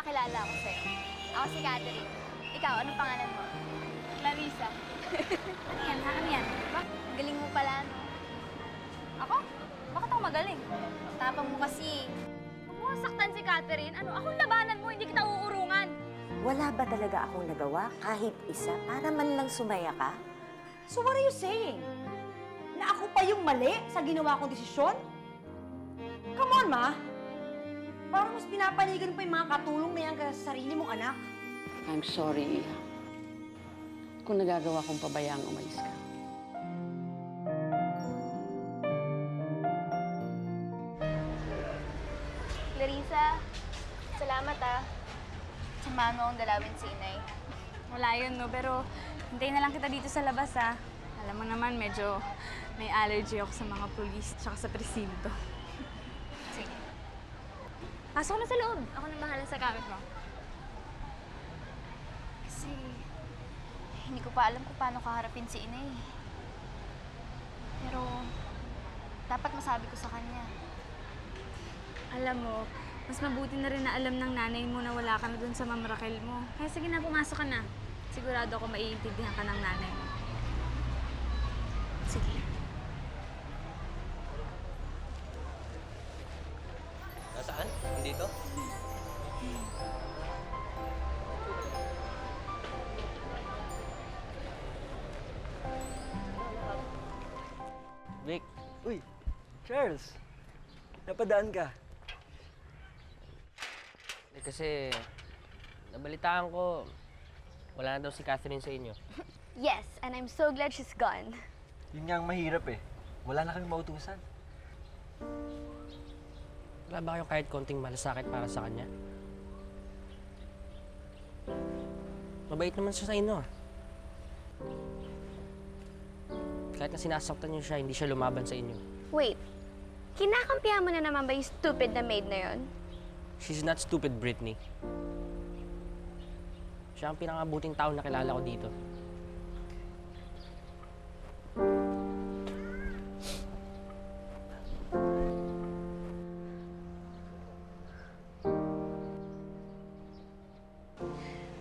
Papakilala ako sa'yo. Ako si Catherine. Ikaw, anong pangalan mo? Clarissa. Ano yan, ha? Ano yan? Ang galing mo pala, no? Ako? Bakit ako magaling? Tapang mo kasi. Huwag mo saktan si Catherine. Ano, akong labanan mo, hindi kita uurungan. Wala ba talaga akong nagawa kahit isa para man lang sumaya ka? So what are you saying? Na ako pa yung mali sa ginawa kong desisyon? Come on, Ma! Parang mas pinapanigan pa yung mga katulong na yan sa sarili mong anak. I'm sorry, Iha. Kung nagagawa kong pabayaang umalis ka. Clarissa, salamat Samahan mo akong dalawin si Inay. Wala yun, no? Pero hintayin na lang kita dito sa labas, ha? Alam mo naman, medyo may allergy ako sa mga pulis tsaka sa presinto. Sige. Pasok na sa loob. Ako na bahala sa gamit mo. Kasi hindi ko pa alam kung paano kaharapin si Inay. Pero dapat masabi ko sa kanya. Alam mo, mas mabuti na rin na alam ng nanay mo na wala ka na dun sa Ma'am Raquel mo. Kaya sige na, pumasok ka na. Sigurado ako maiintindihan ka ng nanay mo. Sige. Nasaan? Dito? Vic, Uy, Charles! Napadaan ka. kasi nabalitaan ko, wala na daw si Catherine sa inyo. Yes, and I'm so glad she's gone. Yun nga ang mahirap eh. Wala na kang mautusan. Wala ba kayong kahit konting malasakit para sa kanya? Mabait naman siya sa inyo. Kahit na sinasaktan niyo siya, hindi siya lumaban sa inyo. Wait, kinakampihan mo na naman ba yung stupid na maid na yon? She's not stupid, Brittany. Siya ang pinakabuting tao na kilala ko dito.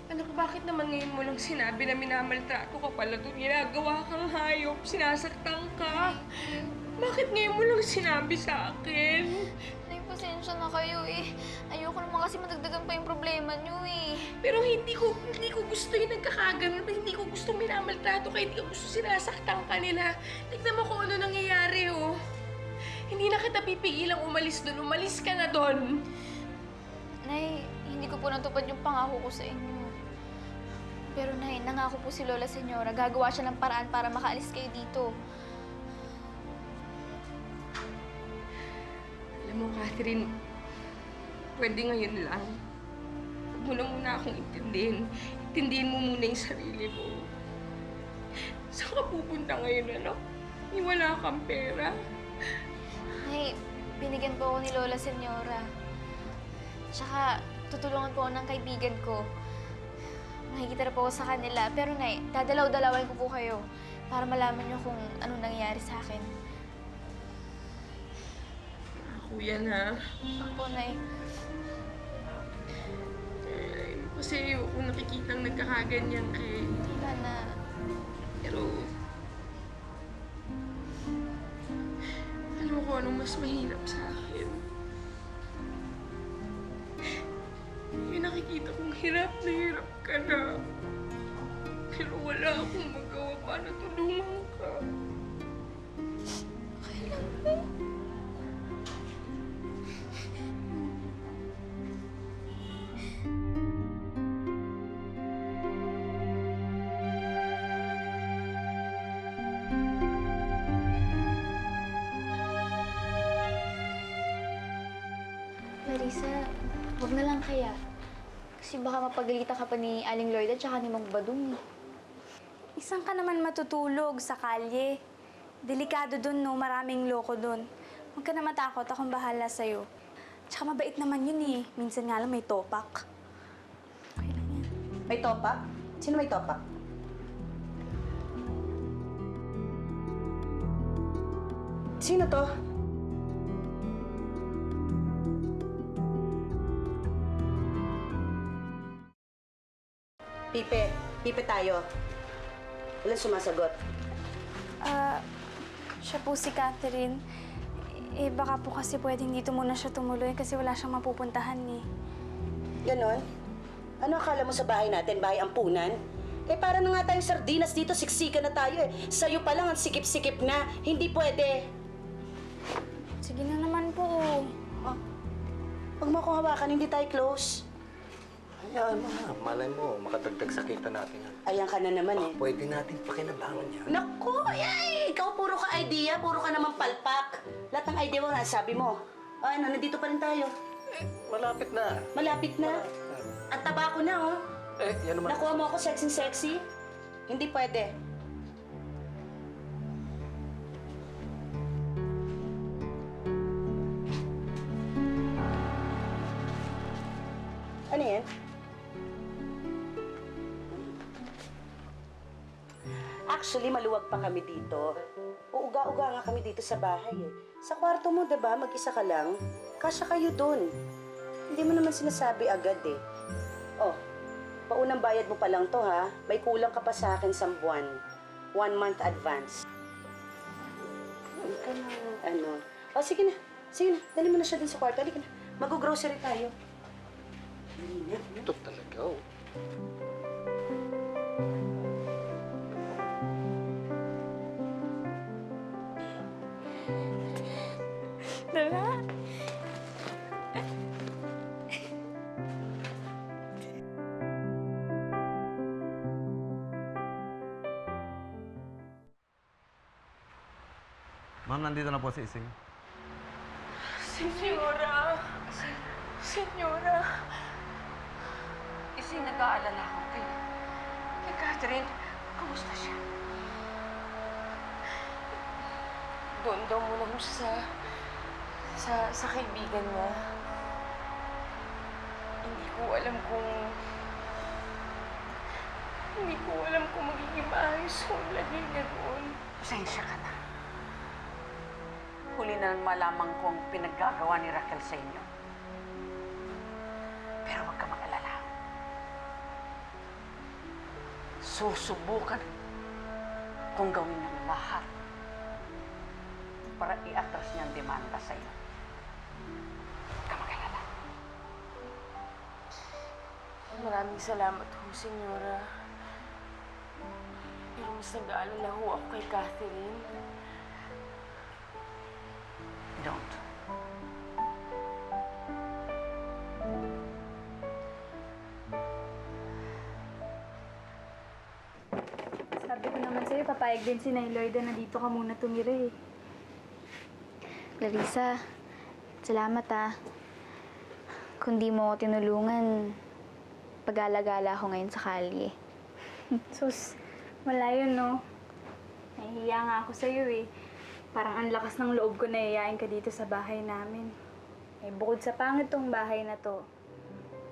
Anak, bakit naman ngayon mo lang sinabi na minamaltrato ka pala doon? Ginagawa kang hayop, sinasaktan ka. Bakit ngayon mo lang sinabi sa akin? Nay, pasensya na kayo eh. Ayoko naman kasi madagdagan pa yung problema niyo eh. Pero hindi ko gusto yung nagkakaganon. Hindi ko gusto minamaltrato ka. Hindi ko gusto sinasaktan ka nila. Tignan mo kung ano nangyayari, oh. Hindi na kita pipigilang umalis doon. Umalis ka na doon. Nay, hindi ko po natupad yung pangako ko sa inyo. Pero Nay, nangako po si Lola Senyora. Gagawa siya ng paraan para makaalis kayo dito. Alam mo, Catherine, pwede ngayon lang. Huwag mo na muna akong intindihin. Intindihin mo muna yung sarili mo. Saan ka pupunta ngayon, anak? Wala kang pera. Nay, binigyan po ako ni Lola Senyora. Tsaka, tutulungan po ako ng kaibigan ko. Makikita na po ako sa kanila. Pero Nay, dadalaw-dalawin ko po kayo para malaman niyo kung anong nangyayari sa akin. Ako yan, ha? Opo, Nay. Kasi ayoko nakikitang nagkakaganyan kay... Wala na. Pero... alam ko anong mas mahirap sa akin. May nakikita kong hirap na hirap ka na. Pero wala akong magawa para tulungan ka. Kailan po? Marisa, huwag na lang kaya. Kasi baka mapagalitan ka pa ni Aling Lloyd at saka ni Mang Badong. Isang ka naman matutulog sa kalye. Delikado dun, no? Maraming loko dun. Huwag ka na matakot. Akong bahala sa'yo. Tsaka mabait naman yun eh. Minsan nga lang may topak. Okay lang yan. May topak? Sino may topak? Sino to? Pipe. Pipe tayo. Walang sumasagot. Siya po si Catherine. Eh, baka po kasi pwedeng dito muna siya tumuloy kasi wala siyang mapupuntahan eh. Ganon? Ano akala mo sa bahay natin? Bahay ampunan? Eh, para na nga tayong sardinas dito, siksikan na tayo eh. Sa'yo pa lang ang sikip-sikip na. Hindi pwede. Sige na naman po. Huwag mo akong hawakan, hindi tayo close. Hayaan mo na. Malay mo, makadagdag sakitan natin yan. Ayan ka na naman eh. Pwede natin pakinabangan yan. Naku, ay, ikaw puro ka idea, puro ka naman palpak. Lahat ng idea mo na sabi mo. O ano, nandito pa rin tayo. Malapit na. Malapit na. Ang taba ko na, oh. Yan naman. Nakuha mo ako sexy-sexy? Hindi pwede. Ano yan? Actually, maluwag pa kami dito. Uuga-uga nga kami dito sa bahay eh. Sa kwarto mo, diba, mag-isa ka lang, kasya kayo dun. Hindi mo naman sinasabi agad eh. Oh, paunang bayad mo pa lang to ha. May kulang ka pa sa akin sa buwan. 1 month advance. Hindi ka na, ano. Oh, sige na. Sige na. Dali mo na siya din sa kwarto. Halika na. Mag-grocery tayo. Dali na. Ito talaga, oh. Tara. Ma'am, nandito na po si Ising. Senyora! Senyora! Ising nag-aalala ako kay Catherine. Kamusta siya? Doon daw muna mo sa kaibigan niya. Hindi ko alam kung magiging maayos kung lagay niya doon. Pasensya ka na. Huli na nang malaman kong pinaggagawa ni Raquel sa inyo. Pero huwag ka mag-alala. Susubukan kung gawin ng lahat para i-atras niya ang demanda sa iyo. Huwag ka mag-alala. Maraming salamat ho, Senyora. Pero mas nag-aalala ho ako kay Catherine. Don't. Sabi ko naman sa'yo, papayag din si Nay Lloyda na dito ka muna tumira eh. Clarissa, salamat ah. Kung di mo ako tinulungan, pag-alagala ako ngayon sa kalye. Sus, wala yun no. Nahihiya nga ako sa'yo eh. Parang ang lakas ng loob ko na yayain ka dito sa bahay namin. Eh, bukod sa pangit tong bahay na to,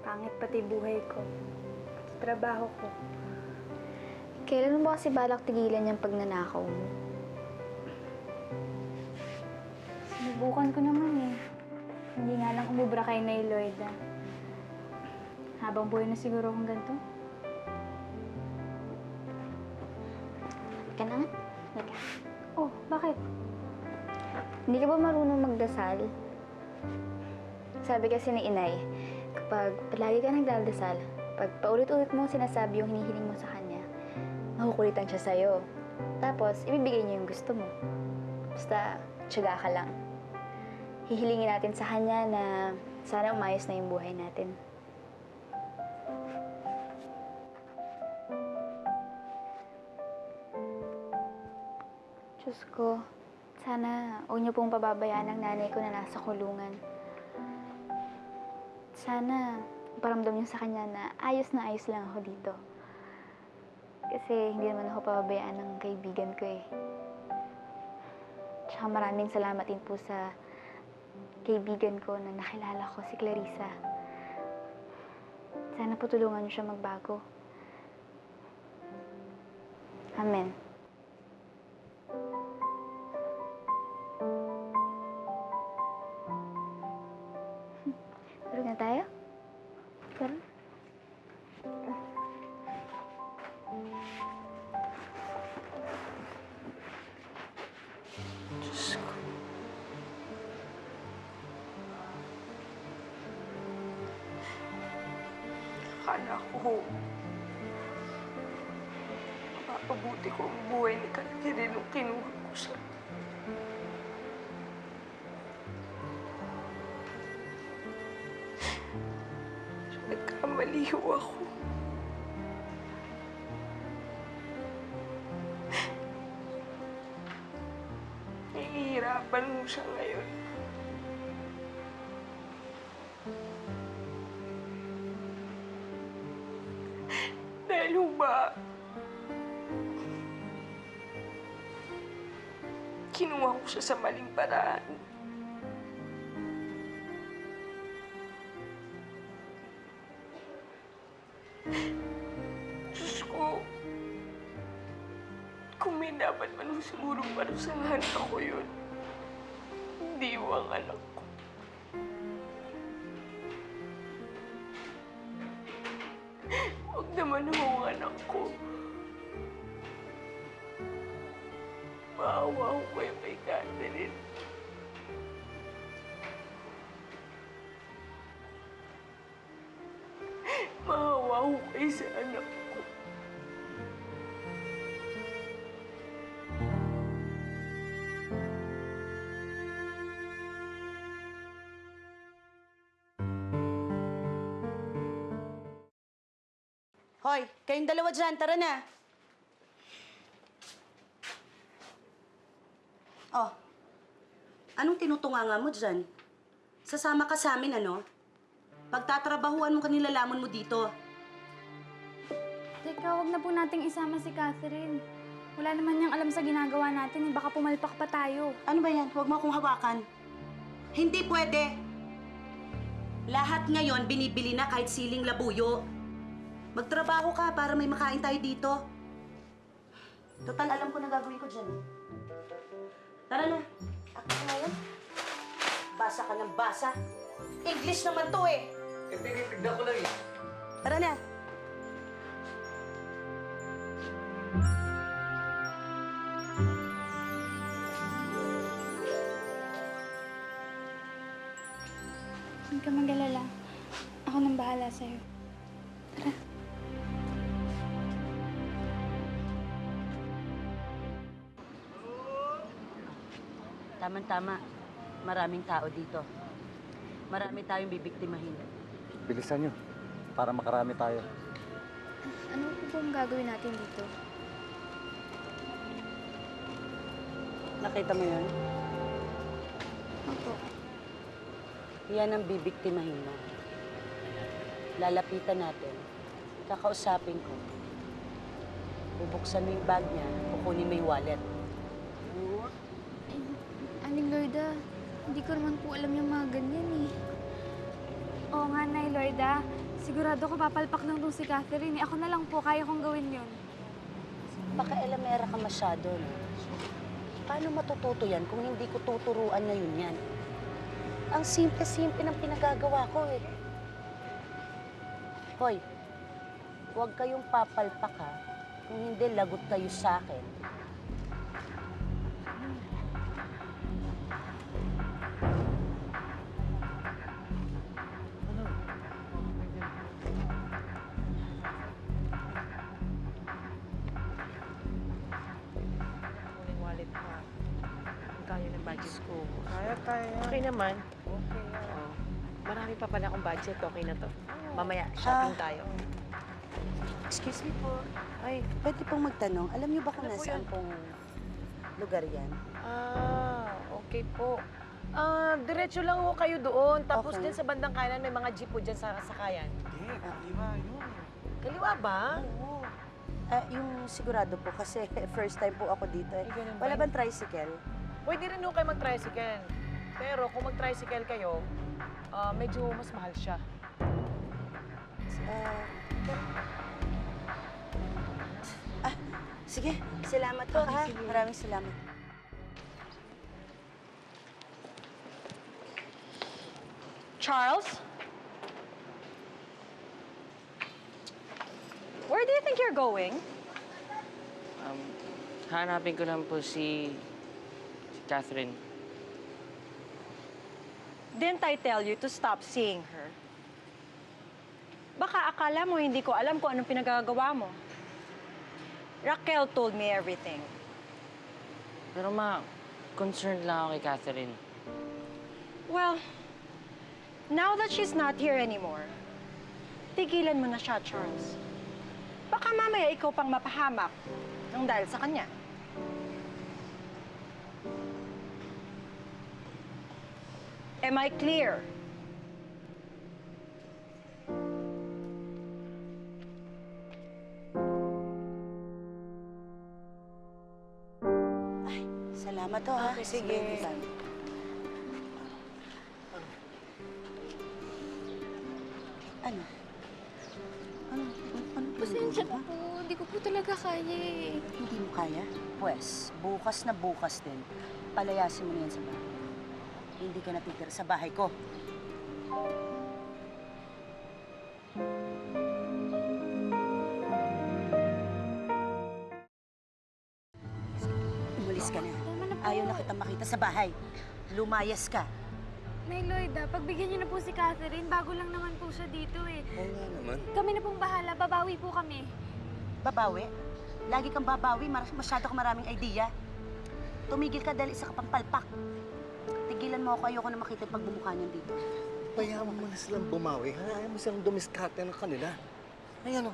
pangit pati buhay ko. Pati trabaho ko. Kailan mo ba kasi balak tigilan yung pagnanakaw mo? Sinubukan ko naman eh. Hindi nga lang umubra kay Nay Lloyda. Habang buhay na siguro akong ganito. Ka na nga. Halika. Oh, bakit? Hindi ka ba marunong magdasal? Sabi kasi ni Inay, kapag palagi ka nagdadasal, pag paulit-ulit mo sinasabi yung hinihiling mo sa kanya, makukulitan siya sa'yo. Tapos, ibibigay niya yung gusto mo. Basta, tiyaga ka lang. Hihilingin natin sa kanya na sana umayos na yung buhay natin. Diyos ko, sana huwag niyo pong pababayaan ang nanay ko na nasa kulungan. Sana paramdam niyo sa kanya na ayos lang ako dito. Kasi hindi naman ako pababayaan ng kaibigan ko eh. Tsaka maraming salamat din po sa kaibigan ko na nakilala ko, si Clarissa. Sana po tulungan niyo siya magbago. Amen. Tulog na tayo? Tara. akala ko mapapabuti ko ang buhay ni Catherine nung kinuha ko siya. Nagkamali ho ako. Nahihirapan mo siya ngayon. Dahil ho ba, kinuha ko siya sa maling paraan. Diyos ko, kung may dapat man ho siguro parusahan ako yun, hindi ho ang anak ko. Huwag naman ho ang anak ko. Maawa ko kayo kay Catherine. Maawa ko kayo sa anak ko. Hoy, kayong dalawa dyan, tara na. Oh, anong tinutunganga mo dyan? Sasama ka sa amin, ano? Pagtatrabahuan mo kanilalamon mo dito. Teka, wag na po nating isama si Catherine. Wala naman niyang alam sa ginagawa natin. Baka pumalpak pa tayo. Ano ba yan? Huwag mo akong hawakan. Hindi pwede. Lahat ngayon binibili na kahit siling labuyo. Magtrabaho ka para may makain tayo dito. Total, alam ko na gagawin ko dyan. Tara na. Ako na ngayon. Basa ka ng basa. English naman to eh. Eh, tinitignan ko lang eh. Tara na. Huwag ka mag-alala. Ako nang bahala sa'yo. Tara. Tama-tama. Maraming tao dito. Marami tayong bibiktimahin. Bilisan nyo, para makarami tayo. Ano po ang gagawin natin dito? Nakita mo yun? Opo. Yan ang bibiktimahin mo. Lalapitan natin. Kakausapin ko. Bubuksan mo yung bag niya, kukunin mo yung wallet. Aling Lorda, hindi ko naman po alam yung mga ganyan eh. Oo nga, Nay Lorda. Sigurado ko papalpak lang tong si Catherine. Ako na lang po, kaya kong gawin yun. Baka elemera ka masyado, no? Paano matututo yan kung hindi ko tuturuan na yun yan? Ang simple-simple ng pinagagawa ko eh. Hoy, huwag kayong papalpak ha. Kung hindi, lagot kayo sa akin. Wallet ko. Kaya ng budget ko. Kaya. Okay naman. Okay. Marami pa pala akong budget. Okay na to. Mamaya, shopping tayo. Excuse me po. Ay, Pwede pong magtanong, alam niyo ba kung nasaan pong lugar yan? okay po. Diretso lang ho kayo doon. Tapos Okay. din sa bandang kanan, may mga jeep po dyan sa sakayan. Hindi, kaliwa yun. Kaliwa ba? Oo. Yung sigurado po kasi first time po ako dito eh. Ay, ganun ba Wala yun? bang tricycle? Pwede rin ho kayo mag-tricycle. Pero kung mag-tricycle kayo, medyo mas mahal siya. Sige, salamat po ha. Maraming salamat. Charles? Where do you think you're going? Hanapin ko lang po si Catherine. Didn't I tell you to stop seeing her? Baka akala mo hindi ko alam kung anong pinagagawa mo. Raquel told me everything. Pero ma, concerned lang ako kay Catherine. Well, now that she's not here anymore, tigilan mo na siya, Charles. Baka mamaya ikaw pang mapahamak nang dahil sa kanya. Am I clear? Salamat to, ha? Okay, sige. Ano? Ano? Ano? Pasensya na po. Hindi ko po talaga kaya eh. Hindi mo kaya? Pwes, bukas na bukas din. Palayasin mo na yan sa bahay. Hindi ka natitira sa bahay ko. Umalis ka na. Tama na po. Ayaw na kita makita sa bahay. Lumayas ka. Nay Lloyda, pagbigyan niyo na po si Catherine. Bago lang naman po siya dito eh. Oo nga naman. Kami na pong bahala. Babawi po kami. Babawi? Lagi kang babawi. Masyado kang maraming idea. Tumigil ka dahil isa ka pang palpak. Tigilan mo ako. Ayoko na makita yung pagbumukha niyan dito. Bayaan mo na silang bumawi. Hayaan mo silang dumiskarte ng kanila. Ayan o.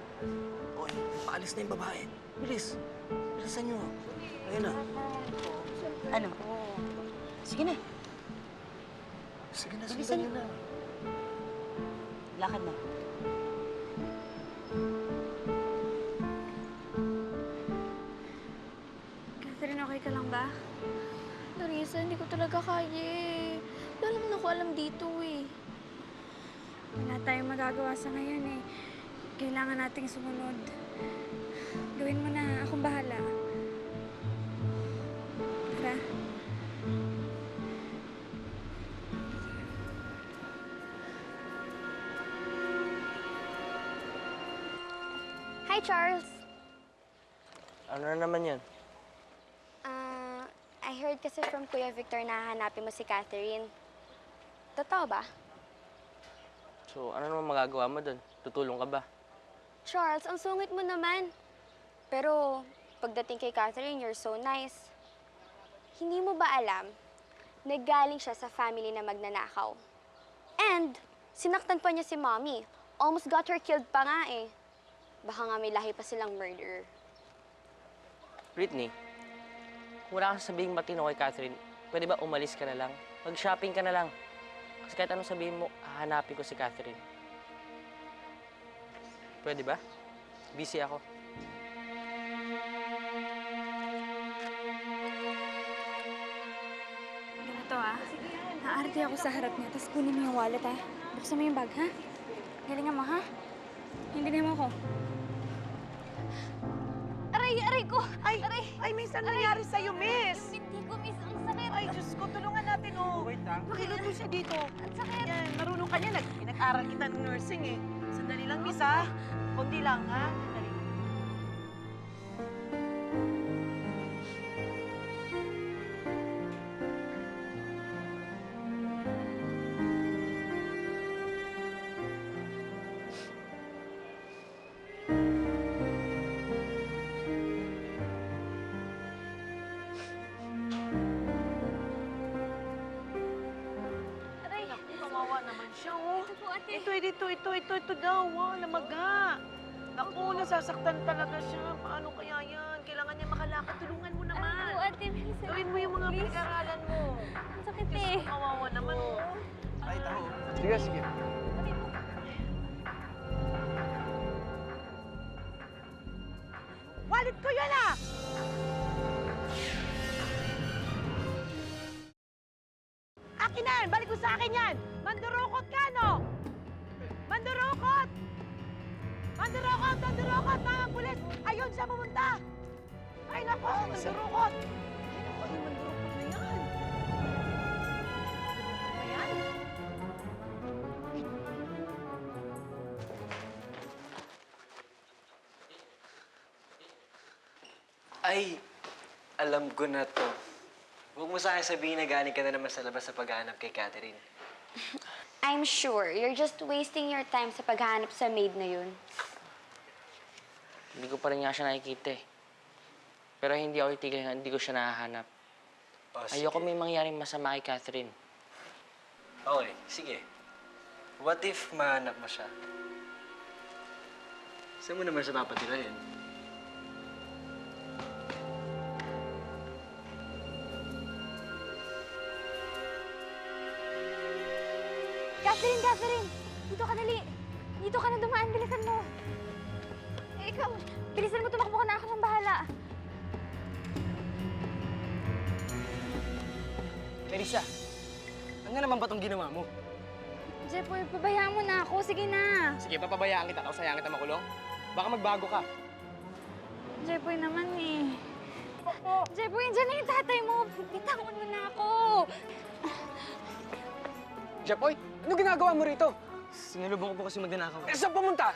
Oy, paalis na yung babae. Bilis. Bilisan nyo. Ayan na. Ano? Sige na. Sige na, Bilisan sundan nyo na. Lakad na. Catherine, okay ka lang ba? Larissa, hindi ko talaga kaya eh. Wala naman ako alam dito eh. Wala tayong magagawa sa ngayon eh. Kailangan nating sumunod. Gawin mo na. Akong bahala. Tara. Hi, Charles. Ano na naman yan? I heard kasi from Kuya Victor na hahanapin mo si Catherine. Totoo ba? So, ano naman magagawa mo doon? Tutulong ka ba? Charles, ang sungit mo naman. Pero pagdating kay Catherine, you're so nice. Hindi mo ba alam, naggaling siya sa family na magnanakaw. And sinaktan pa niya si Mommy. Almost got her killed pa nga eh. Baka nga may lahi pa silang murderer. Britney, kung wala kang sabihin matino kay Catherine, pwede ba umalis ka na lang? Mag-shopping ka na lang. Kasi kahit anong sabihin mo, hahanapin ko si Catherine. Pwede ba? Busy ako. Ganito ah. Naarte ako sa harap niya, tapos kunin mo yung wallet ah. Buksan mo yung bag, ha? Galingan mo, ha? Hindi mo ako. Aray ko! Ay, miss, ano nangyari sa'yo, miss? Hindi ko, miss. Ang sakit. Ay, Diyos ko, tulungan natin, oh. Wait, Makilot mo siya dito. Ang sakit. Yan, marunong ka niya. Pinag-aral kita ng nursing, eh. Sandali lang, miss, ha? Kunti lang, ha? Sandali. Aray. Kawawa naman siya, oh. Ito po, ate. Ito daw, ah, namaga. Naku, nasasaktan talaga siya. Paano kaya yan? Kailangan niya makalakad. Tulungan mo Aray naman. po, ate. Please. Gawin mo yung mga pinag-aralan mo. Ang sakit Diyos eh. ko, kawawa naman, oh. Sige, sige. Wallet ko yun, ah! Akin na yan! Balik mo sa akin yan! Mandurukot ka, no? Mandurukot! Mandurukot! Mandurukot! Mga pulis! Ayun siya pumunta! Ay, naku! Mandurukot! Ay, naku! Yung mandurukot na yan! Mandurukot na yan? Ay, alam ko na to. Huwag mo sa akin sabihin na galing ka na naman sa labas sa paghahanap kay Catherine. I'm sure you're just wasting your time sa paghahanap sa maid na yun. Hindi ko pa rin nga siya nakikita eh. Pero hindi ako itigil hanggang hindi ko siya nahahanap. Ayoko may mangyaring masama kay Catherine. Okay, sige. What if mahanap mo siya? Saan mo naman siya papatirahin? Catherine, Catherine! Dito ka dali! Dito ka na dumaan, bilisan mo! Ikaw, bilisan mo, tumakbo ka na, ako nang bahala. Marisa, ano naman ba itong ginawa mo? Jepoy, pabayaan mo na ako. Sige na. Sige, papabayaan kita, tapos hayaan kita makulong. Baka magbago ka. Jepoy naman eh. Jepoy, andyan na yung tatay mo. Bitawan mo na ako. Jepoy, ano ginagawa mo rito? Sinalubong ko po kasi magnanakaw. Eh, saan pumunta?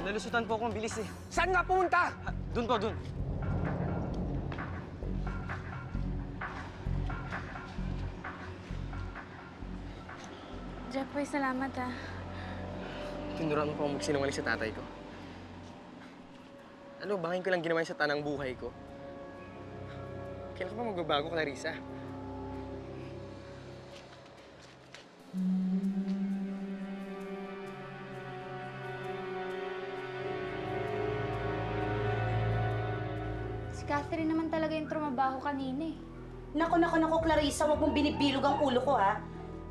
Nalusutan po ako mabilis eh. Saan nga pumunta? Doon po, doon. Jepoy, salamat ah. Tinuruan mo po akong magsinungaling sa tatay ko. Ano, bahayin ko lang ginawa sa tanang buhay ko. Kailan ka pa magbabago, Clarissa? Si Catherine naman talaga yung trumabaho kanina eh. Nako, Clarissa, huwag mong binibilog ang ulo ko, ha?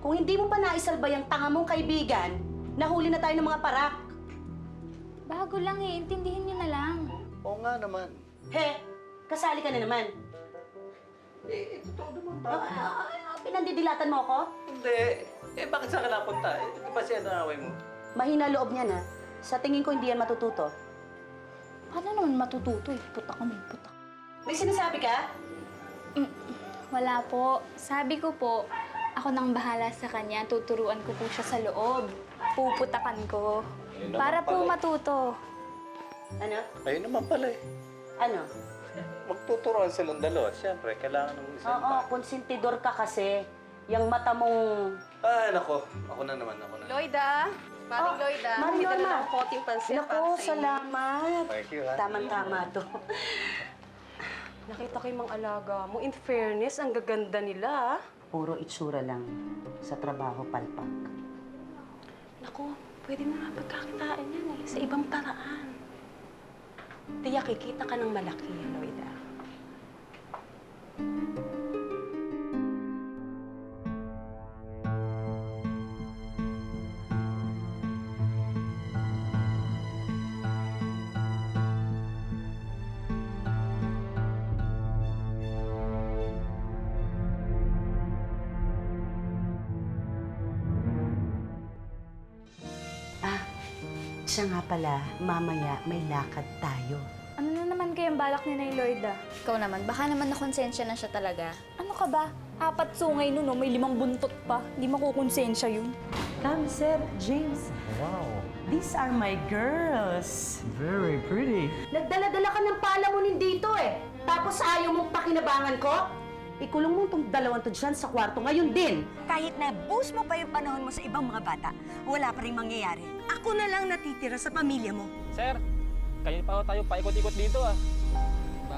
Kung hindi mo pa naisalba yung tanga mong kaibigan, nahuli na tayo ng mga parak. Bago lang eh, intindihin niyo na lang. Oo nga naman. He, kasali ka na naman. Eh, totoo naman ba? Pinandidilatan mo ako? Hindi. Eh, bakit saan ka napunta? Eh, di ba siya naaway mo? Mahina loob niyan, ha? Sa tingin ko, hindi yan matututo. Paano naman matututo eh? Putak ka man, putak. May sinasabi ka? Wala po. Sabi ko po, ako nang bahala sa kanya. Tuturuan ko po siya sa loob. Puputakan ko. Ayun naman Para po pala eh. matuto. Ano? Ayun naman pala eh. Ano? Magtuturuan silang dalawa. Siyempre, kailangan ng isang Oo, konsentidor ka kasi. Yang mata mong... Ah, nako. Ako na naman, ako na. Lloyda! Maring Lloyda! Maring May dala Lloyda. ng konting pansit Naku, para sa inyo. salamat. Thank you, ha? Tamang-tama to. Nakita ko yung mga alaga mo. In fairness, ang gaganda nila. Puro itsura lang. Sa trabaho, palpak. Naku, pwede mo nga pagkakitaan yan eh. Sa ibang paraan. Tiyak, kikita ka ng malaki, Lloyda. Siya nga pala, mamaya may lakad tayo. Ano na naman kayang balak ni Nay Lloyda? Ikaw naman, baka naman nakonsensya na siya talaga. Ano ka ba? 4 sungay nun, no? May 5 buntot pa. Hindi makukonsensya yun. Come, Sir James. Wow. These are my girls. Very pretty. Nagdala-dala ka ng palamunin dito eh. Tapos ayaw mong pakinabangan ko? Ikulong mo itong dalawang to dyan sa kwarto ngayon din. Kahit na boost mo pa yung panahon mo sa ibang mga bata, wala pa rin mangyayari. Ako na lang natitira sa pamilya mo. Sir, kayo pa tayo paikot-ikot dito ah.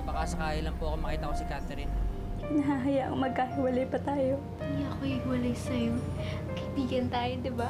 Baka sakali lang po ako makita ko si Catherine. Nahahayaang magkahiwalay pa tayo. Hindi ako iwalay sa'yo. Kaibigan tayo, di ba?